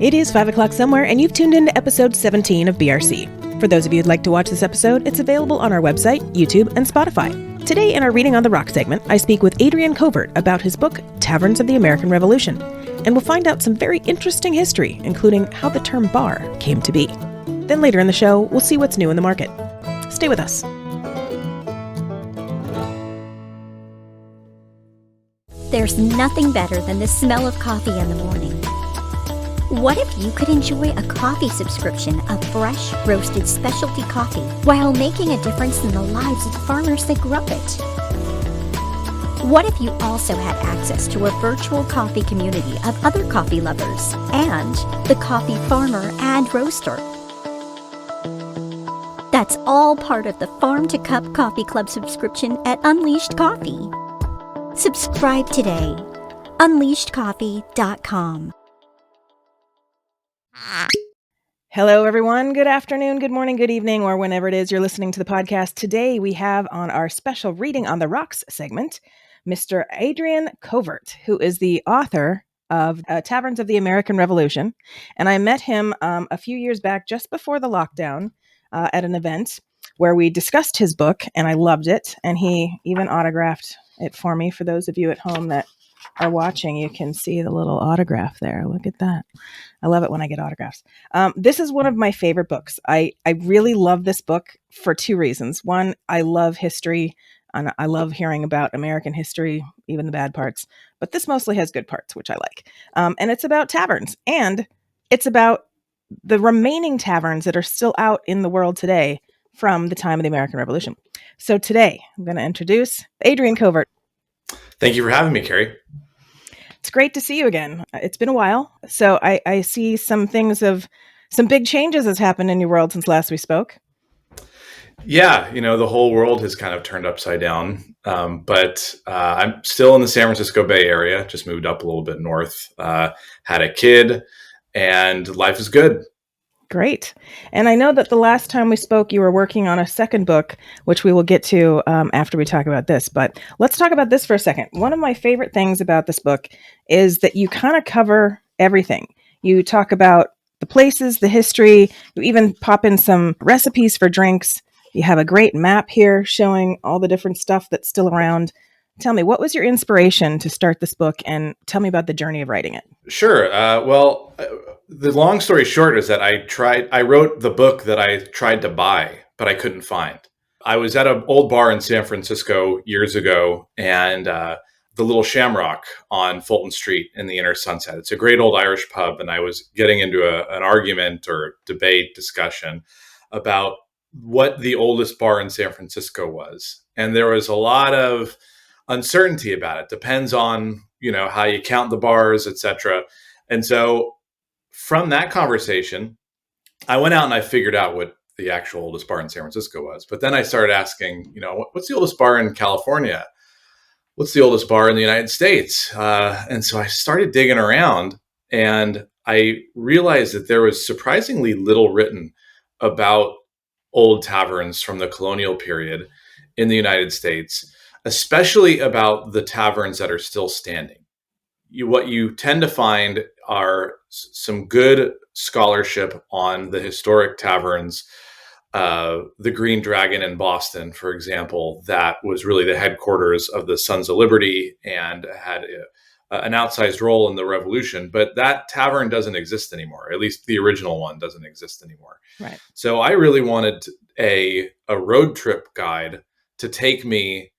It is 5 o'clock somewhere, and you've tuned into episode 17 of BRC. For those of you who'd like to watch this episode, it's available on our website, YouTube, and Spotify. Today, in our Reading on the Rock segment, I speak with Adrian Covert about his book, Taverns of the American Revolution, and we'll find out some very interesting history, including how the term bar came to be. Then later in the show, we'll see what's new in the market. Stay with us. There's nothing better than the smell of coffee in the morning. What if you could enjoy a coffee subscription of fresh, roasted specialty coffee while making a difference in the lives of the farmers that grow it? What if you also had access to a virtual coffee community of other coffee lovers and the coffee farmer and roaster? That's all part of the Farm to Cup Coffee Club subscription at Unleashed Coffee. Subscribe today. UnleashedCoffee.com. Hello, everyone. Good afternoon, good morning, good evening, or whenever it is you're listening to the podcast. Today, we have on our special Reading on the Rocks segment, Mr. Adrian Covert, who is the author of Taverns of the American Revolution. And I met him a few years back, just before the lockdown, at an event where we discussed his book, and I loved it. And he even autographed it for me. For those of you at home that are watching, you can see the little autograph there. Look at that. I love it when I get autographs. This is one of my favorite books. I really love this book for two reasons. One, I love history, and I love hearing about American history, even the bad parts. But this mostly has good parts, which I like. And it's about taverns. And it's about the remaining taverns that are still out in the world today from the time of the American Revolution. So today, I'm going to introduce Adrian Covert. Thank you for having me, Carrie. It's great to see you again. It's been a while. So I see some big changes has happened in your world since last we spoke. Yeah, the whole world has kind of turned upside down. But I'm still in the San Francisco Bay Area, just moved up a little bit north, had a kid, and life is good. Great. And I know that the last time we spoke, you were working on a second book, which we will get to after we talk about this. But let's talk about this for a second. One of my favorite things about this book is that you kind of cover everything. You talk about the places, the history, you even pop in some recipes for drinks. You have a great map here showing all the different stuff that's still around. Tell me, what was your inspiration to start this book, and tell me about the journey of writing it? Sure. The long story short is that I wrote the book that I tried to buy, but I couldn't find. I was at an old bar in San Francisco years ago, and the Little Shamrock on Fulton Street in the Inner Sunset. It's a great old Irish pub, and I was getting into an argument or debate discussion about what the oldest bar in San Francisco was. And there was a lot of uncertainty about it. Depends on, how you count the bars, etc. And so from that conversation, I went out and I figured out what the actual oldest bar in San Francisco was. But then I started asking, what's the oldest bar in California? What's the oldest bar in the United States? And so I started digging around, and I realized that there was surprisingly little written about old taverns from the colonial period in the United States, especially about the taverns that are still standing. What you tend to find are some good scholarship on the historic taverns. The Green Dragon in Boston, for example, that was really the headquarters of the Sons of Liberty and had an outsized role in the revolution. But that tavern doesn't exist anymore. At least the original one doesn't exist anymore. Right. So I really wanted a road trip guide to take me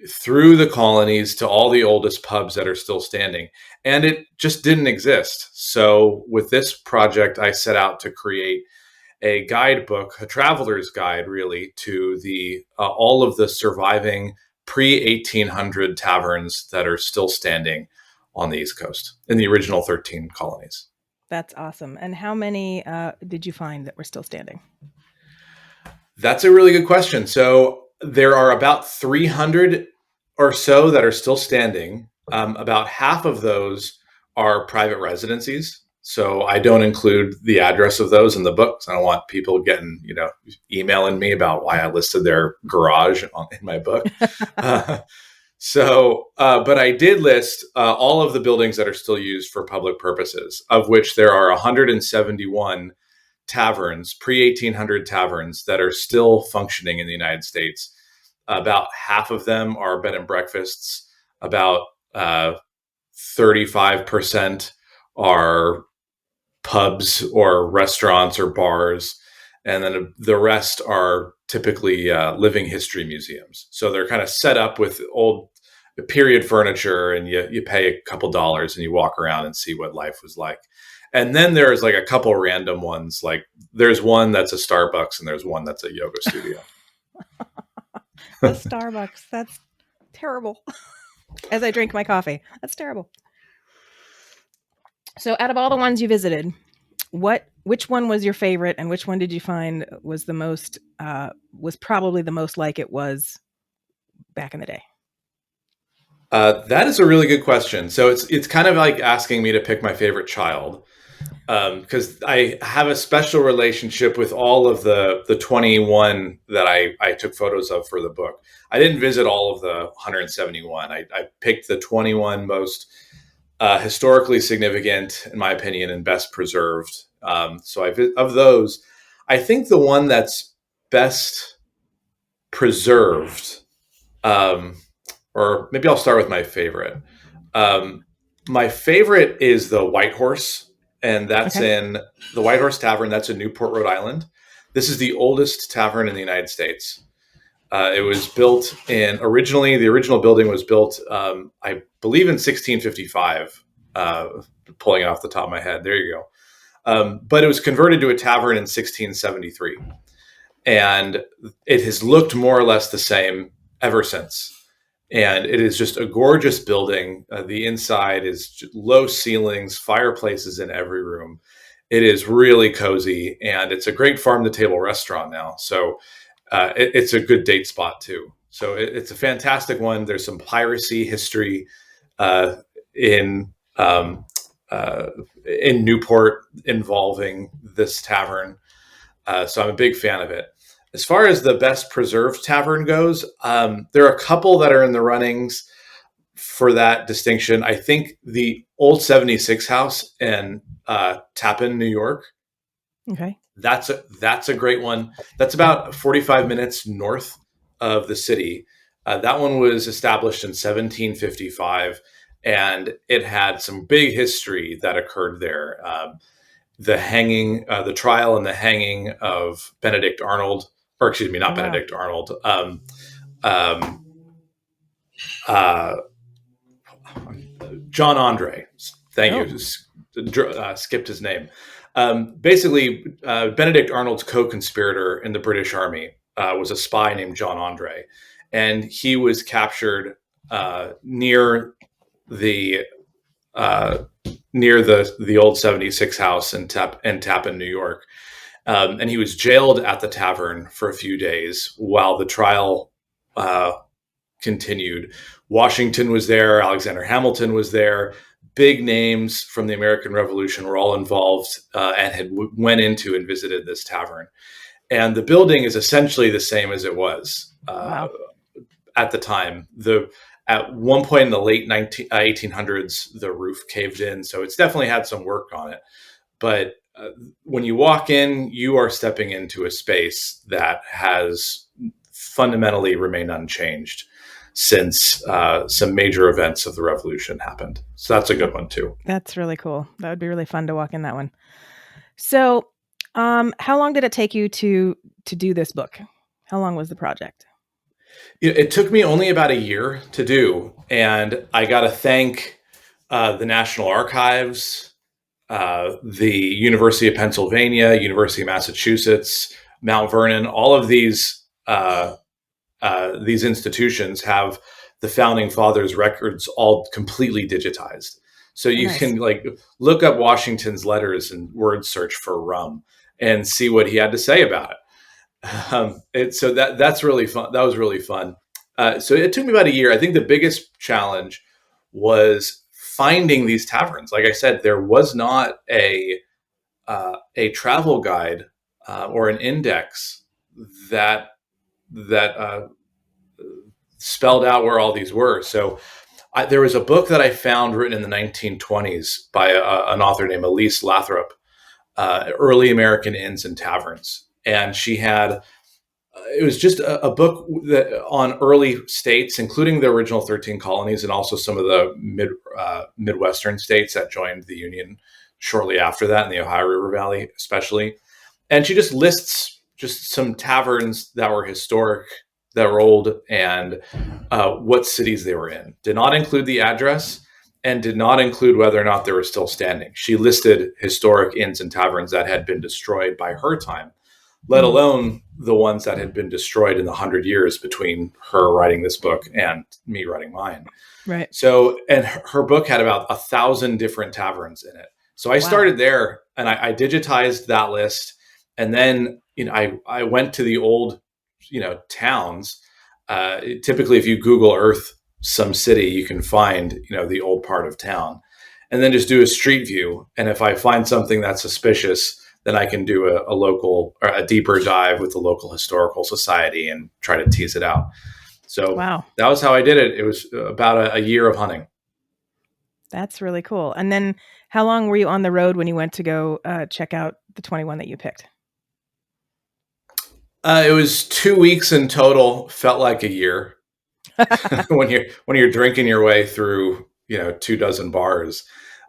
through the colonies to all the oldest pubs that are still standing. And it just didn't exist. So with this project, I set out to create a guidebook, a traveler's guide, really, to the all of the surviving pre-1800 taverns that are still standing on the East Coast in the original 13 colonies. That's awesome. And how many did you find that were still standing? That's a really good question. So there are about 300 or so that are still standing. About half of those are private residencies. So I don't include the address of those in the books. I don't want people getting, emailing me about why I listed their garage in my book. So, but I did list all of the buildings that are still used for public purposes, of which there are 171 taverns, pre-1800 taverns, that are still functioning in the United States. About half of them are bed and breakfasts. About 35% are pubs or restaurants or bars. And then the rest are typically living history museums. So they're kind of set up with old period furniture, and you pay a couple dollars and you walk around and see what life was like. And then there's like a couple random ones. Like there's one that's a Starbucks and there's one that's a yoga studio. A Starbucks. That's terrible. As I drink my coffee. That's terrible. So out of all the ones you visited, which one was your favorite, and which one did you find was the most was probably the most like it was back in the day? That is a really good question. So it's kind of like asking me to pick my favorite child, because I have a special relationship with all of the 21 that I took photos of for the book. I didn't visit all of the 171. I picked the 21 most historically significant, in my opinion, and best preserved. So of those, I think the one that's best preserved, or maybe I'll start with my favorite. My favorite is the White Horse, and that's in the White Horse Tavern. That's in Newport, Rhode Island. This is the oldest tavern in the United States. It was built originally, the original building was built, I believe, in 1655, pulling it off the top of my head. There you go. But it was converted to a tavern in 1673. And it has looked more or less the same ever since. And it is just a gorgeous building. The inside is low ceilings, fireplaces in every room. It is really cozy, and it's a great farm-to-table restaurant now. So it's a good date spot too. So it's a fantastic one. There's some piracy history in Newport involving this tavern. So I'm a big fan of it. As far as the best preserved tavern goes, there are a couple that are in the runnings for that distinction. I think the Old 76 House in Tappan, New York. Okay. That's a great one. That's about 45 minutes north of the city. That one was established in 1755, and it had some big history that occurred there. The hanging, the trial and the hanging of Benedict Arnold, or excuse me, not Benedict Arnold. John Andre. Thank you. Skipped his name. Basically, Benedict Arnold's co-conspirator in the British Army was a spy named John Andre, and he was captured near the old 76 house in Tappan, New York. And he was jailed at the tavern for a few days while the trial continued. Washington was there. Alexander Hamilton was there. Big names from the American Revolution were all involved and went into and visited this tavern. And the building is essentially the same as it was at the time. At one point in the late 1800s, the roof caved in. So it's definitely had some work on it. But when you walk in, you are stepping into a space that has fundamentally remained unchanged since some major events of the revolution happened. So that's a good one too. That's really cool. That would be really fun to walk in that one. So how long did it take you to do this book? How long was the project? It took me only about a year to do. And I got to thank the National Archives, the University of Pennsylvania, University of Massachusetts, Mount Vernon. All of these institutions have the Founding Fathers' records all completely digitized. So you can look up Washington's letters and word search for rum and see what he had to say about it. So that's really fun. That was really fun. So it took me about a year. I think the biggest challenge was finding these taverns. Like I said, there was not a travel guide or an index that spelled out where all these were. So there was a book that I found written in the 1920s by an author named Elise Lathrop, Early American Inns and Taverns. And she had, it was just a book on early states, including the original 13 colonies and also some of the Midwestern states that joined the Union shortly after that, in the Ohio River Valley especially. And she just lists just some taverns that were historic, that were old, and what cities they were in. Did not include the address and did not include whether or not they were still standing. She listed historic inns and taverns that had been destroyed by her time, let alone the ones that had been destroyed in the 100 years between her writing this book and me writing mine. Right. So, and her book had about 1,000 different taverns in it. So I started there, and I digitized that list. And then, I went to the old, towns. Typically, if you Google Earth some city, you can find, the old part of town, and then just do a street view. And if I find something that's suspicious, then I can do a local or a deeper dive with the local historical society and try to tease it out. So that was how I did it. It was about a year of hunting. That's really cool. And then how long were you on the road when you went to go check out the 21 that you picked? It was 2 weeks in total. Felt like a year when you're drinking your way through 24 bars.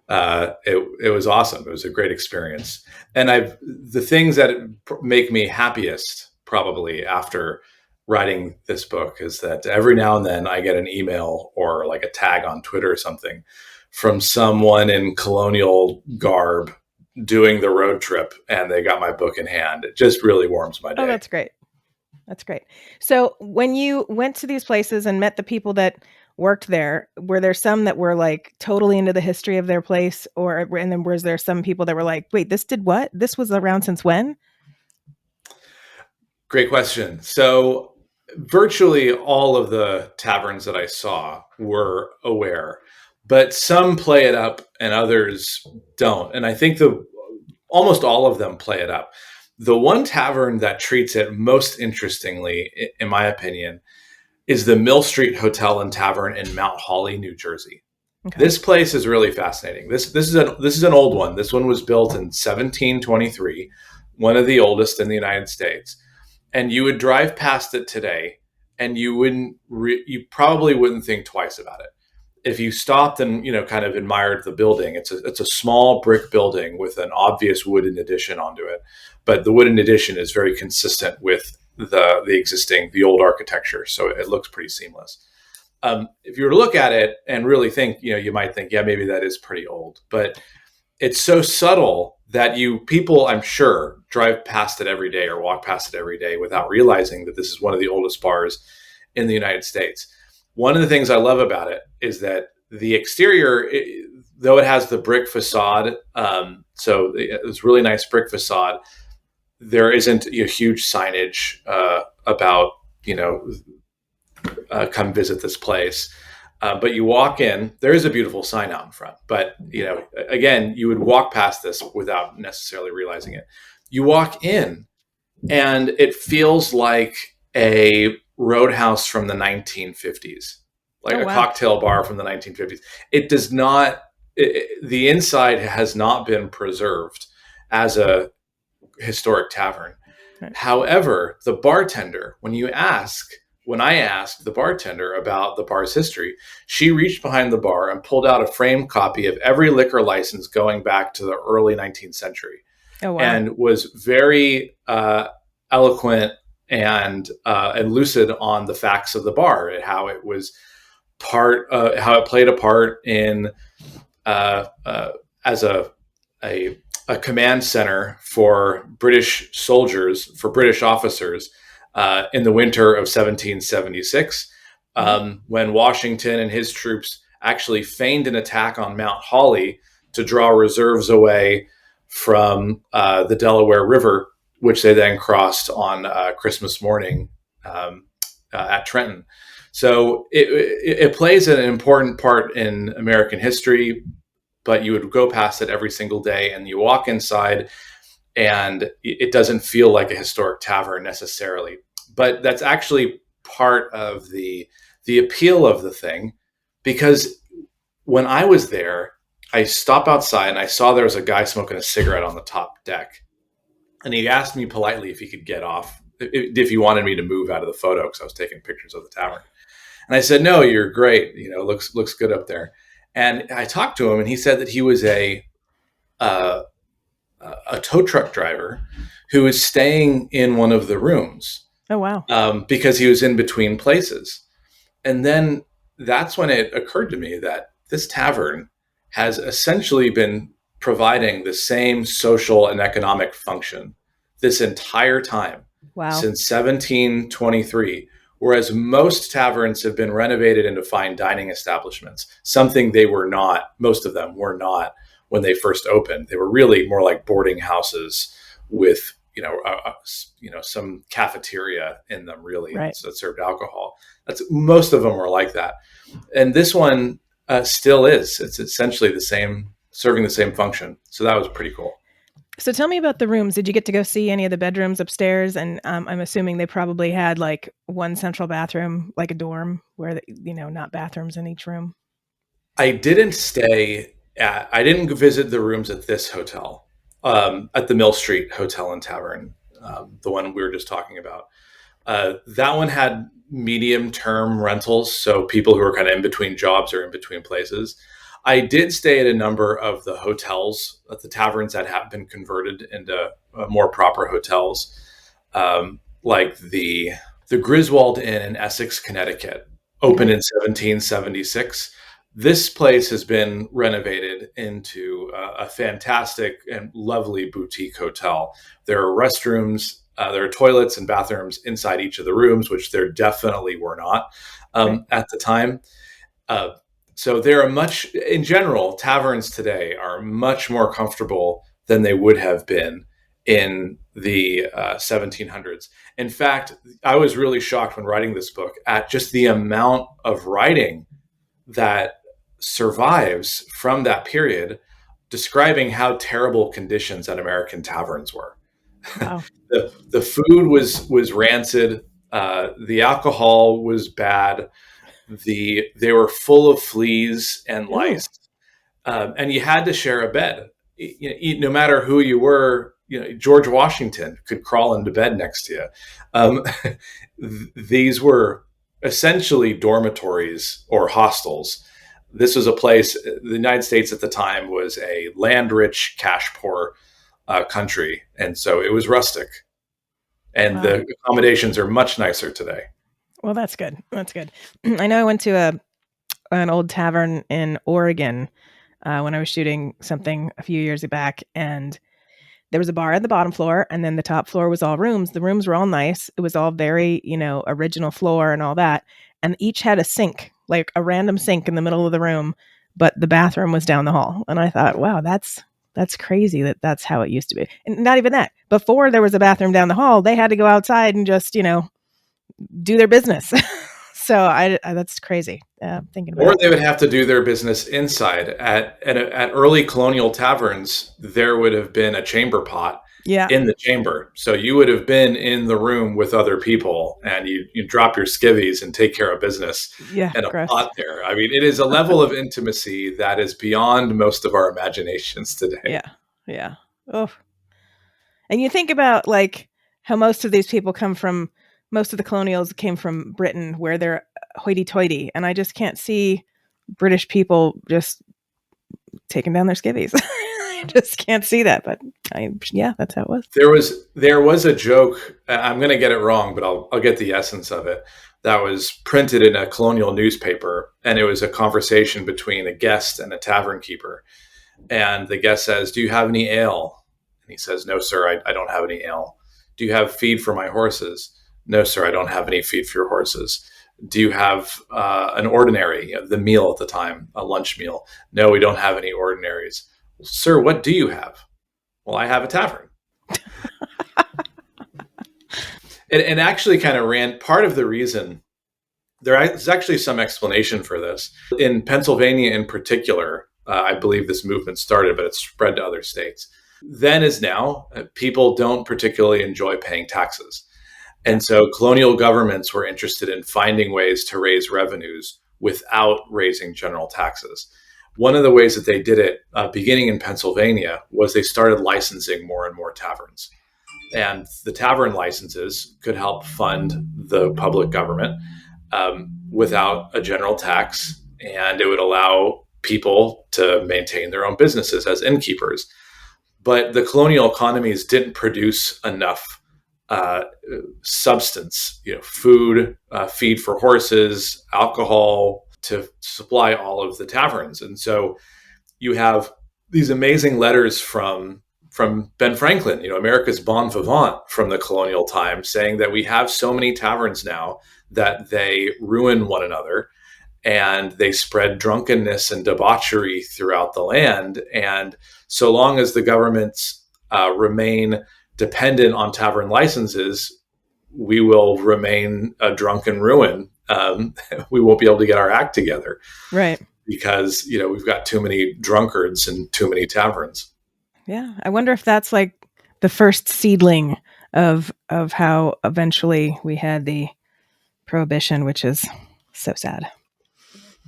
It was awesome. It was a great experience. And the things that make me happiest probably after writing this book is that every now and then I get an email or like a tag on Twitter or something from someone in colonial garb doing the road trip, and they got my book in hand. It just really warms my day. Oh, that's great. That's great. So when you went to these places and met the people that worked there, were there some that were like totally into the history of their place, and then was there some people that were like, wait, this did what? This was around since when? Great question. So virtually all of the taverns that I saw were aware, but some play it up and others don't. And I think almost all of them play it up. The one tavern that treats it most interestingly, in my opinion, is the Mill Street Hotel and Tavern in Mount Holly, New Jersey. Okay. This place is really fascinating. This is an old one. This one was built in 1723, one of the oldest in the United States. And you would drive past it today, and you probably wouldn't think twice about it. If you stopped and kind of admired the building, it's a small brick building with an obvious wooden addition onto it, but the wooden addition is very consistent with the old architecture, so it looks pretty seamless. If you were to look at it and really think, you might think, yeah, maybe that is pretty old, but it's so subtle that people, I'm sure, drive past it every day or walk past it every day without realizing that this is one of the oldest bars in the United States. One of the things I love about it is that the exterior, though it has the brick facade, so it's really nice brick facade, there isn't a huge signage about, come visit this place. But you walk in, there is a beautiful sign out in front. But, again, you would walk past this without necessarily realizing it. You walk in, and it feels like a roadhouse from the 1950s, like cocktail bar from the 1950s. It does not, the inside has not been preserved as a historic tavern. Right. However, the bartender, when I asked the bartender about the bar's history, she reached behind the bar and pulled out a framed copy of every liquor license going back to the early 19th century. Oh, wow. And was very eloquent and lucid on the facts of the bar and how it was how it played a part in as a command center for British soldiers, for British officers in the winter of 1776, when Washington and his troops actually feigned an attack on Mount Holly to draw reserves away from the Delaware River, which they then crossed on Christmas morning at Trenton. So it plays an important part in American history, but you would go past it every single day, and you walk inside, and it doesn't feel like a historic tavern necessarily. But that's actually part of the the appeal of the thing, because when I was there, I stopped outside and I saw there was a guy smoking a cigarette on the top deck. And he asked me politely if he could get off, if he wanted me to move out of the photo, because I was taking pictures of the tavern. And I said, no, you're great. Looks good up there. And I talked to him, and he said that he was a tow truck driver who was staying in one of the rooms. Oh, wow. Because he was in between places. And then that's when it occurred to me that this tavern has essentially been providing the same social and economic function this entire time. Wow. Since 1723, whereas most taverns have been renovated into fine dining establishments, something they were not, most of them were not when they first opened. They were really more like boarding houses with, some cafeteria in them, really, right, that served alcohol. Most of them were like that. And this one still is. It's essentially the same, serving the same function. So that was pretty cool. So tell me about the rooms. Did you get to go see any of the bedrooms upstairs? And I'm assuming they probably had like one central bathroom, like a dorm, where not bathrooms in each room. I didn't visit the rooms at this hotel, at the Mill Street Hotel and Tavern, the one we were just talking about. That one had medium-term rentals, so people who were kind of in between jobs or in between places. I did stay at a number of the hotels, at the taverns that have been converted into more proper hotels, like the Griswold Inn in Essex, Connecticut, opened in 1776. This place has been renovated into a fantastic and lovely boutique hotel. There are restrooms, there are toilets and bathrooms inside each of the rooms, which there definitely were not at the time. So there are in general, taverns today are much more comfortable than they would have been in the 1700s. In fact, I was really shocked when writing this book at just the amount of writing that survives from that period, describing how terrible conditions at American taverns were. Wow. The food was rancid. The alcohol was bad. They were full of fleas and lice, and you had to share a bed. No matter who you were, George Washington could crawl into bed next to you. These were essentially dormitories or hostels. This was a place. The United States at the time was a land-rich, cash-poor country, and so it was rustic. And the accommodations are much nicer today. Well, that's good. That's good. I know I went to an old tavern in Oregon when I was shooting something a few years back, and there was a bar at the bottom floor, and then the top floor was all rooms. The rooms were all nice. It was all very, original floor and all that. And each had a sink, like a random sink in the middle of the room, but the bathroom was down the hall. And I thought, wow, that's crazy that's how it used to be. And not even that. Before there was a bathroom down the hall, they had to go outside and just, do their business. So that's crazy. Thinking about or they would have to do their business inside. At early colonial taverns, there would have been a chamber pot in the chamber. So you would have been in the room with other people, and you drop your skivvies and take care of business in a pot there. I mean, it is a level of intimacy that is beyond most of our imaginations today. Yeah. Oh. And you think about like how most of these people most of the colonials came from Britain, where they're hoity-toity, and I just can't see British people just taking down their skivvies. I just can't see that, but that's how it was. There was a joke. I'm going to get it wrong, but I'll get the essence of it. That was printed in a colonial newspaper, and it was a conversation between a guest and a tavern keeper. And the guest says, "Do you have any ale?" And he says, "No, sir, I don't have any ale." "Do you have feed for my horses?" "No, sir, I don't have any feed for your horses." "Do you have an ordinary, the meal at the time, a lunch meal?" "No, we don't have any ordinaries." "Sir, what do you have?" "Well, I have a tavern." It actually kind of ran, part of the reason, there's actually some explanation for this. In Pennsylvania in particular, I believe this movement started, but it's spread to other states. Then as now, people don't particularly enjoy paying taxes. And so colonial governments were interested in finding ways to raise revenues without raising general taxes. One of the ways that they did it, beginning in Pennsylvania, was they started licensing more and more taverns. And the tavern licenses could help fund the public government without a general tax, and it would allow people to maintain their own businesses as innkeepers. But the colonial economies didn't produce enough substance, food, feed for horses, alcohol to supply all of the taverns. And so you have these amazing letters from Ben Franklin, America's bon vivant from the colonial time, saying that we have so many taverns now that they ruin one another and they spread drunkenness and debauchery throughout the land. And so long as the governments remain dependent on tavern licenses, we will remain a drunken ruin. We won't be able to get our act together. Right. Because, we've got too many drunkards and too many taverns. Yeah. I wonder if that's like the first seedling of how eventually we had the prohibition, which is so sad.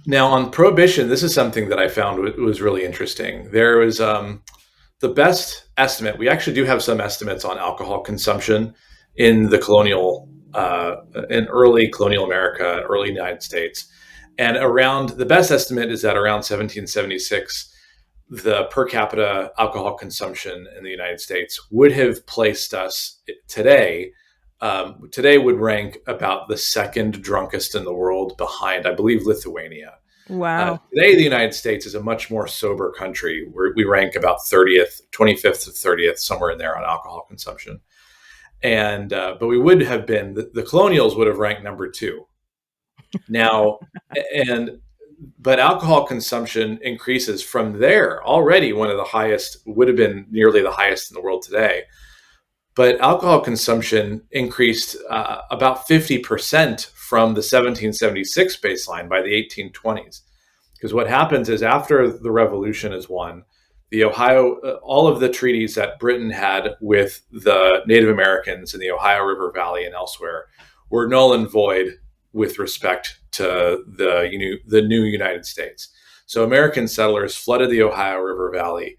Now, on prohibition, this is something that I found was really interesting. There was the best estimate. We actually do have some estimates on alcohol consumption in the in early colonial America, early United States. And the best estimate is that around 1776, the per capita alcohol consumption in the United States would have placed us today would rank about the second drunkest in the world behind, I believe, Lithuania. Wow. Today, the United States is a much more sober country. We rank about 25th to 30th, somewhere in there on alcohol consumption. And but we would have been, the colonials would have ranked number 2. Now, but alcohol consumption increases from there. Already one of the highest, would have been nearly the highest in the world today. But alcohol consumption increased about 50% from the 1776 baseline by the 1820s. Because what happens is after the revolution is won, all of the treaties that Britain had with the Native Americans in the Ohio River Valley and elsewhere were null and void with respect to the new United States. So American settlers flooded the Ohio River Valley.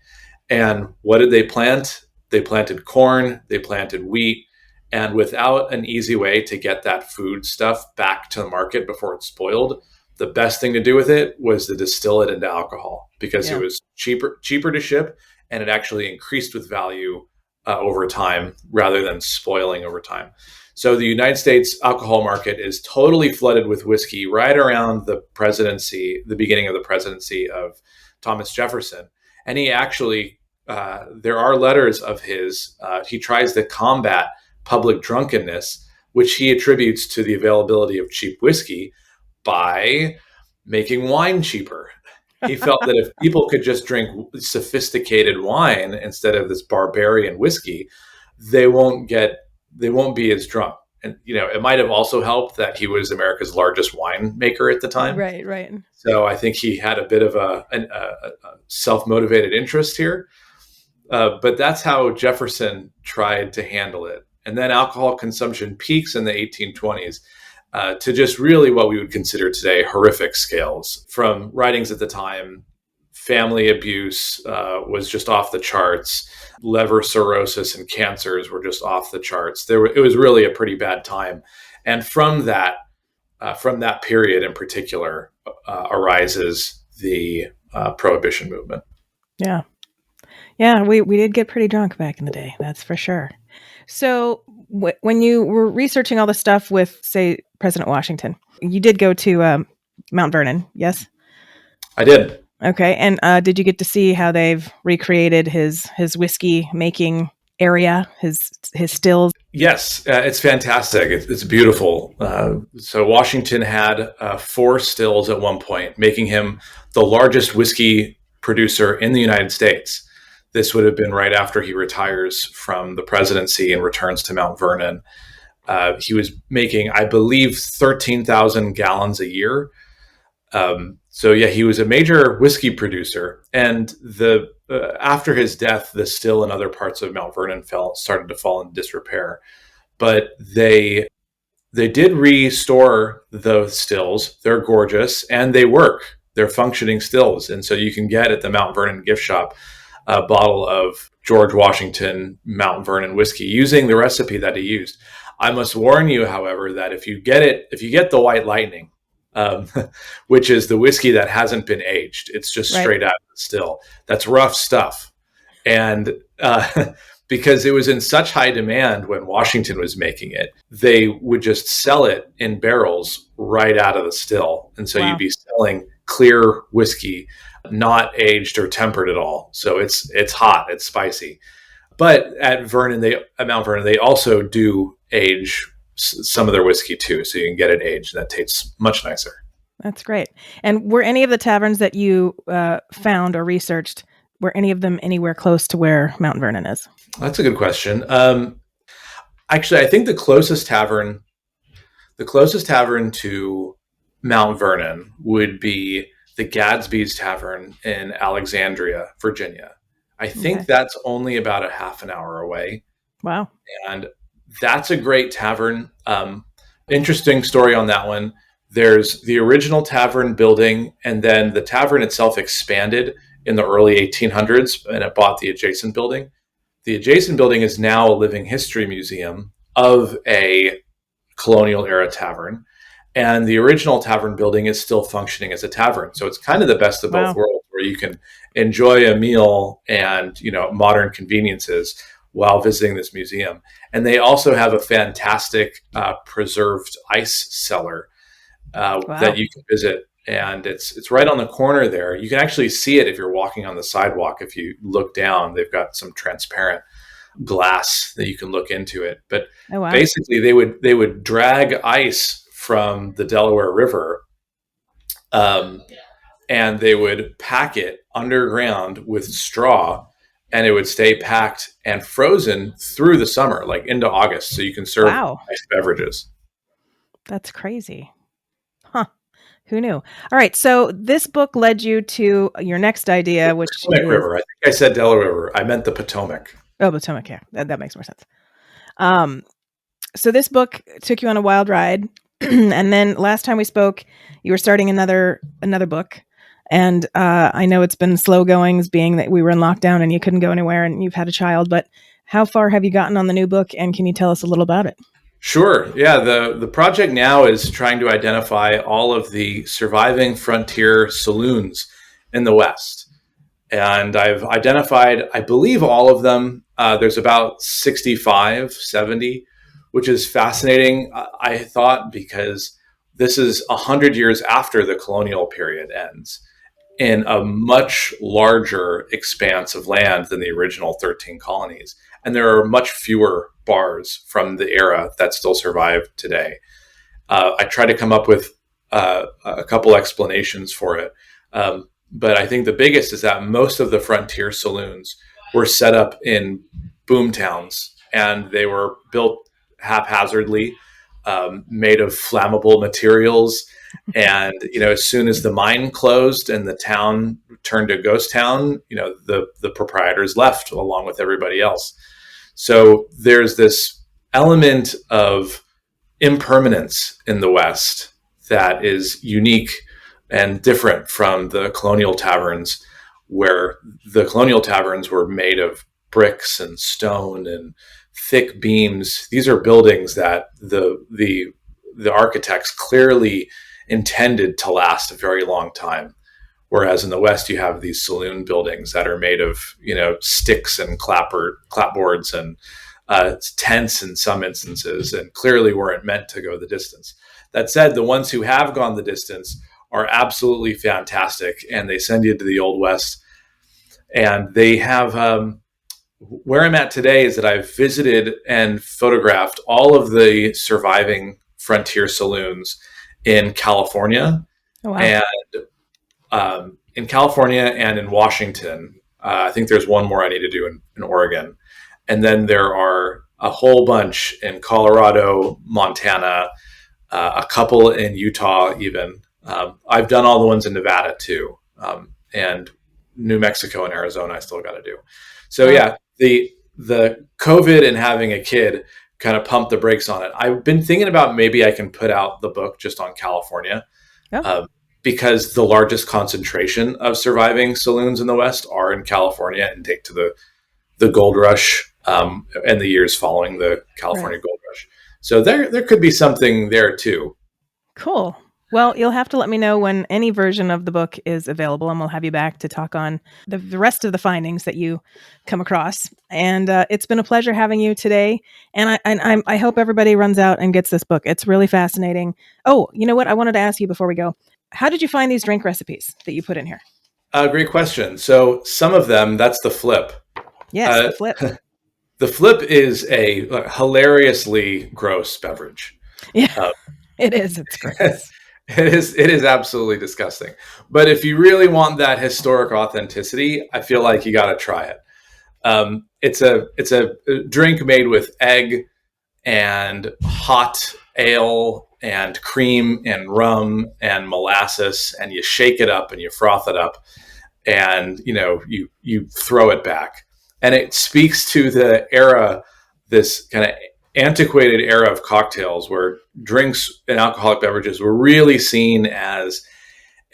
And what did they plant? They planted corn, they planted wheat, and without an easy way to get that food stuff back to the market before it spoiled, the best thing to do with it was to distill it into alcohol, because it was cheaper to ship, and it actually increased with value over time rather than spoiling over time. So the United States alcohol market is totally flooded with whiskey right around the beginning of the presidency of Thomas Jefferson. And he actually, there are letters of his, he tries to combat public drunkenness, which he attributes to the availability of cheap whiskey, by making wine cheaper. He felt that if people could just drink sophisticated wine instead of this barbarian whiskey, they won't be as drunk. And, it might have also helped that he was America's largest wine maker at the time. Right, right. So I think he had a bit of a self-motivated interest here. But that's how Jefferson tried to handle it. And then alcohol consumption peaks in the 1820s to just really what we would consider today horrific scales. From writings at the time, family abuse was just off the charts. Liver cirrhosis and cancers were just off the charts. It was really a pretty bad time. And from that period in particular arises the Prohibition movement. Yeah. Yeah, we did get pretty drunk back in the day, that's for sure. So when you were researching all the stuff with, say, President Washington, you did go to Mount Vernon, yes? I did. Okay, and did you get to see how they've recreated his whiskey making area, his stills? Yes, it's fantastic. It's beautiful. So Washington had 4 stills at one point, making him the largest whiskey producer in the United States. This would have been right after he retires from the presidency and returns to Mount Vernon. He was making, I believe, 13,000 gallons a year. So yeah, he was a major whiskey producer. And after his death, the still and other parts of Mount Vernon started to fall into disrepair. but they did restore the stills. They're gorgeous and they work. They're functioning stills. And so you can get at the Mount Vernon gift shop a bottle of George Washington Mount Vernon whiskey using the recipe that he used. I must warn you, however, that if you get the White Lightning, which is the whiskey that hasn't been aged, it's just straight out of the still. That's rough stuff. And because it was in such high demand when Washington was making it, they would just sell it in barrels right out of the still. And so you'd be selling clear whiskey, not aged or tempered at all. So it's hot, it's spicy. But at Mount Vernon, they also do age some of their whiskey too. So you can get it aged, and that tastes much nicer. That's great. And were any of the taverns that you found or researched, were any of them anywhere close to where Mount Vernon is? That's a good question. Actually, I think the closest tavern to Mount Vernon would be the Gadsby's Tavern in Alexandria, Virginia. I think that's only about a half an hour away. Wow. And that's a great tavern. Interesting story on that one. There's the original tavern building, and then the tavern itself expanded in the early 1800s, and it bought the adjacent building. The adjacent building is now a living history museum of a colonial era tavern. And the original tavern building is still functioning as a tavern. So it's kind of the best of both worlds, where you can enjoy a meal and, modern conveniences while visiting this museum. And they also have a fantastic preserved ice cellar that you can visit. And it's right on the corner there. You can actually see it if you're walking on the sidewalk. If you look down, they've got some transparent glass that you can look into it. But basically, they would drag ice from the Delaware River, and they would pack it underground with straw, and it would stay packed and frozen through the summer, like into August, so you can serve ice beverages. That's crazy. Huh. Who knew? All right. So this book led you to your next idea, which Potomac River. I think I said Delaware River. I meant the Potomac. Oh, Potomac. Yeah, that makes more sense. So this book took you on a wild ride, and then last time we spoke, you were starting another book, and I know it's been slow goings, being that we were in lockdown and you couldn't go anywhere, and you've had a child. But how far have you gotten on the new book, and can you tell us a little about it? Sure. Yeah. The project now is trying to identify all of the surviving frontier saloons in the West. And I've identified, I believe, all of them. There's about 65, 70, which is fascinating, I thought, because this is 100 years after the colonial period ends in a much larger expanse of land than the original 13 colonies. And there are much fewer bars from the era that still survive today. I tried to come up with a couple explanations for it. But I think the biggest is that most of the frontier saloons were set up in boom towns, and they were built haphazardly, made of flammable materials. And, as soon as the mine closed and the town turned a ghost town, the proprietors left along with everybody else. So there's this element of impermanence in the West that is unique and different from the colonial taverns, where the colonial taverns were made of bricks and stone and thick beams. These are buildings that the architects clearly intended to last a very long time. Whereas in the West, you have these saloon buildings that are made of, sticks and clapboards and tents in some instances, and clearly weren't meant to go the distance. That said, the ones who have gone the distance are absolutely fantastic, and they send you to the Old West. And they have, where I'm at today is that I've visited and photographed all of the surviving frontier saloons in California. Oh, wow. And in California and in Washington. I think there's one more I need to do in Oregon. And then there are a whole bunch in Colorado, Montana, a couple in Utah even. I've done all the ones in Nevada too. And New Mexico and Arizona I still got to do. So yeah, the COVID and having a kid kind of pump the brakes on it. I've been thinking about maybe I can put out the book just on California, because the largest concentration of surviving saloons in the West are in California and take to the gold rush and the years following the California gold rush. So there could be something there too. Cool. Well, you'll have to let me know when any version of the book is available, and we'll have you back to talk on the rest of the findings that you come across. And it's been a pleasure having you today. And I hope everybody runs out and gets this book. It's really fascinating. Oh, you know what? I wanted to ask you before we go. How did you find these drink recipes that you put in here? Great question. So some of them, that's the flip. Yes, the flip. The flip is a hilariously gross beverage. Yeah, it is. It's gross. It is absolutely disgusting. But if you really want that historic authenticity, I feel like you got to try it. It's a drink made with egg and hot ale and cream and rum and molasses, and you shake it up and you froth it up, and you throw it back. And it speaks to the era, this kind of antiquated era of cocktails where drinks and alcoholic beverages were really seen as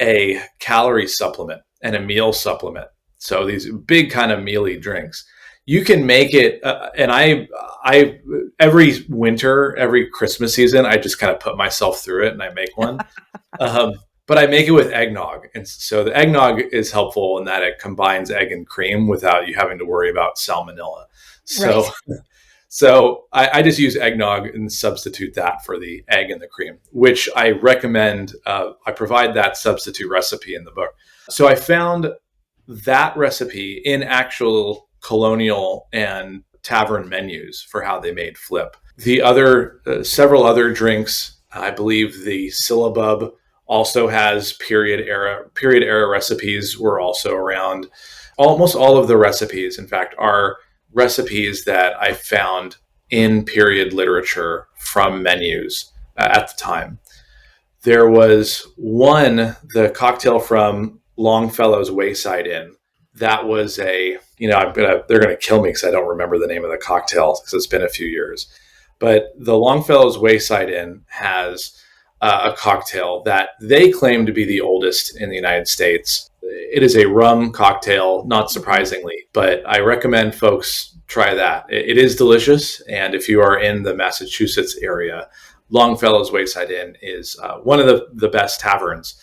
a calorie supplement and a meal supplement. So these big kind of mealy drinks, you can make it. And I every winter, every Christmas season, I just kind of put myself through it and I make one. But I make it with eggnog. And so the eggnog is helpful in that it combines egg and cream without you having to worry about salmonella. So right. So I just use eggnog and substitute that for the egg and the cream, which I recommend. I provide that substitute recipe in the book. So I found that recipe in actual colonial and tavern menus for how they made flip. The other, several other drinks, I believe the syllabub also has period era recipes were also around. Almost all of the recipes, in fact, are recipes that I found in period literature from menus at the time. There was one, the cocktail from Longfellow's Wayside Inn. That was they're going to kill me because I don't remember the name of the cocktail because it's been a few years. But the Longfellow's Wayside Inn has a cocktail that they claim to be the oldest in the United States. It is a rum cocktail, not surprisingly, but I recommend folks try that. It is delicious. And if you are in the Massachusetts area, Longfellow's Wayside Inn is one of the best taverns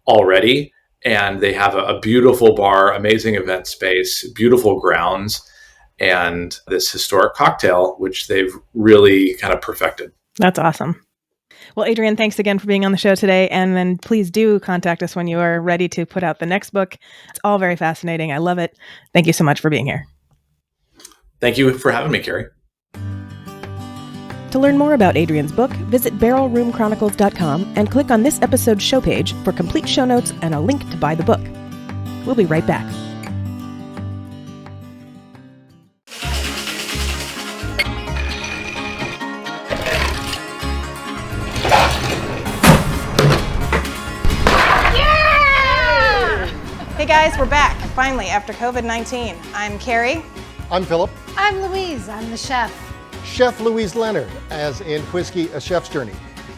already. And they have a beautiful bar, amazing event space, beautiful grounds, and this historic cocktail, which they've really kind of perfected. That's awesome. Well, Adrian, thanks again for being on the show today. And then please do contact us when you are ready to put out the next book. It's all very fascinating. I love it. Thank you so much for being here. Thank you for having me, Carrie. To learn more about Adrian's book, visit barrelroomchronicles.com and click on this episode's show page for complete show notes and a link to buy the book. We'll be right back. Hey guys, we're back, finally, after COVID-19. I'm Carrie. I'm Philip. I'm Louise. I'm the chef. Chef Louise Leonard, as in Whiskey, A Chef's Journey.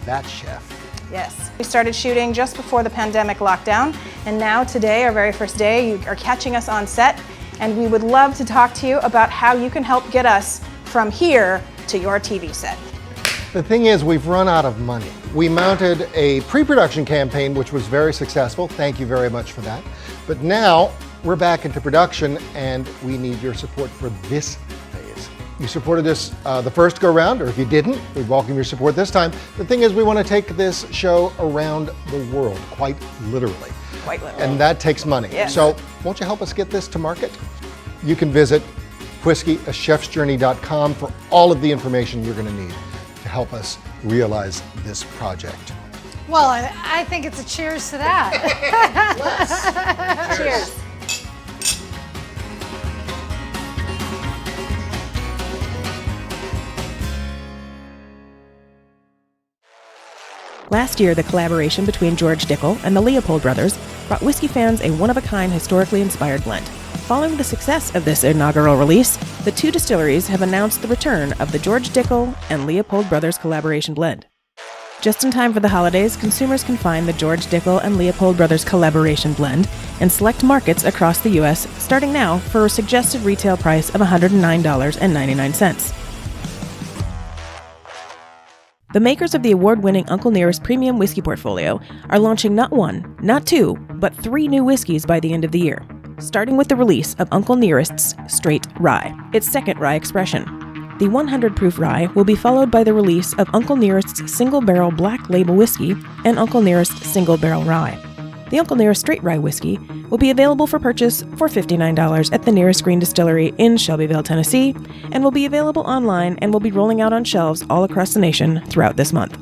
That chef. Yes. We started shooting just before the pandemic lockdown, and now today, our very first day, you are catching us on set, and we would love to talk to you about how you can help get us from here to your TV set. The thing is, we've run out of money. We mounted a pre-production campaign, which was very successful. Thank you very much for that. But now we're back into production, and we need your support for this phase. You supported us the first go round, or if you didn't, we welcome your support this time. The thing is, we want to take this show around the world, quite literally. Quite literally. And that takes money. Yes. So won't you help us get this to market? You can visit whiskeyachefsjourney.com for all of the information you're going to need to help us realize this project. Well, I think it's a cheers to that. Cheers. Last year, the collaboration between George Dickel and the Leopold brothers brought whiskey fans a one-of-a-kind, historically inspired blend. Following the success of this inaugural release, the two distilleries have announced the return of the George Dickel and Leopold Brothers collaboration blend. Just in time for the holidays, consumers can find the George Dickel and Leopold Brothers collaboration blend in select markets across the U.S. starting now for a suggested retail price of $109.99. The makers of the award-winning Uncle Nearest premium whiskey portfolio are launching not one, not two, but 3 new whiskeys by the end of the year, starting with the release of Uncle Nearest's Straight Rye, its second rye expression. The 100 proof rye will be followed by the release of Uncle Nearest's Single Barrel Black Label Whiskey and Uncle Nearest Single Barrel Rye. The Uncle Nearest Straight Rye Whiskey will be available for purchase for $59 at the nearest Green Distillery in Shelbyville, Tennessee, and will be available online and will be rolling out on shelves all across the nation throughout this month.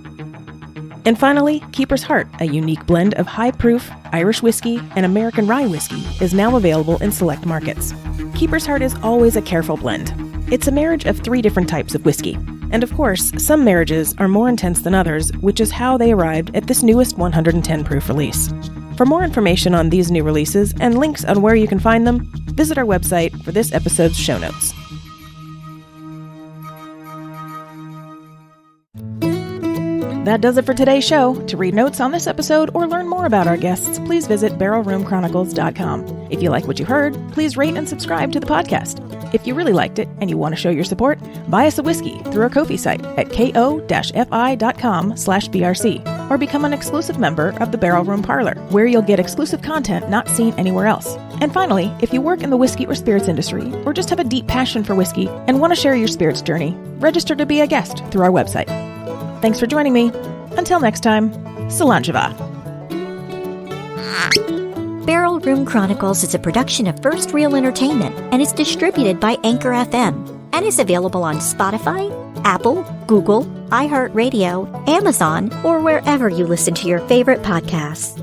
And finally, Keeper's Heart, a unique blend of high-proof Irish whiskey and American rye whiskey, is now available in select markets. Keeper's Heart is always a careful blend. It's a marriage of 3 different types of whiskey. And of course, some marriages are more intense than others, which is how they arrived at this newest 110 proof release. For more information on these new releases and links on where you can find them, visit our website for this episode's show notes. That does it for today's show. To read notes on this episode or learn more about our guests, please visit barrelroomchronicles.com. If you like what you heard, please rate and subscribe to the podcast. If you really liked it and you want to show your support, buy us a whiskey through our Ko-fi site at ko-fi.com/BRC or become an exclusive member of the Barrel Room Parlor, where you'll get exclusive content not seen anywhere else. And finally, if you work in the whiskey or spirits industry or just have a deep passion for whiskey and want to share your spirits journey, register to be a guest through our website. Thanks for joining me. Until next time, Salanjava. Barrel Room Chronicles is a production of First Reel Entertainment and is distributed by Anchor FM and is available on Spotify, Apple, Google, iHeartRadio, Amazon, or wherever you listen to your favorite podcasts.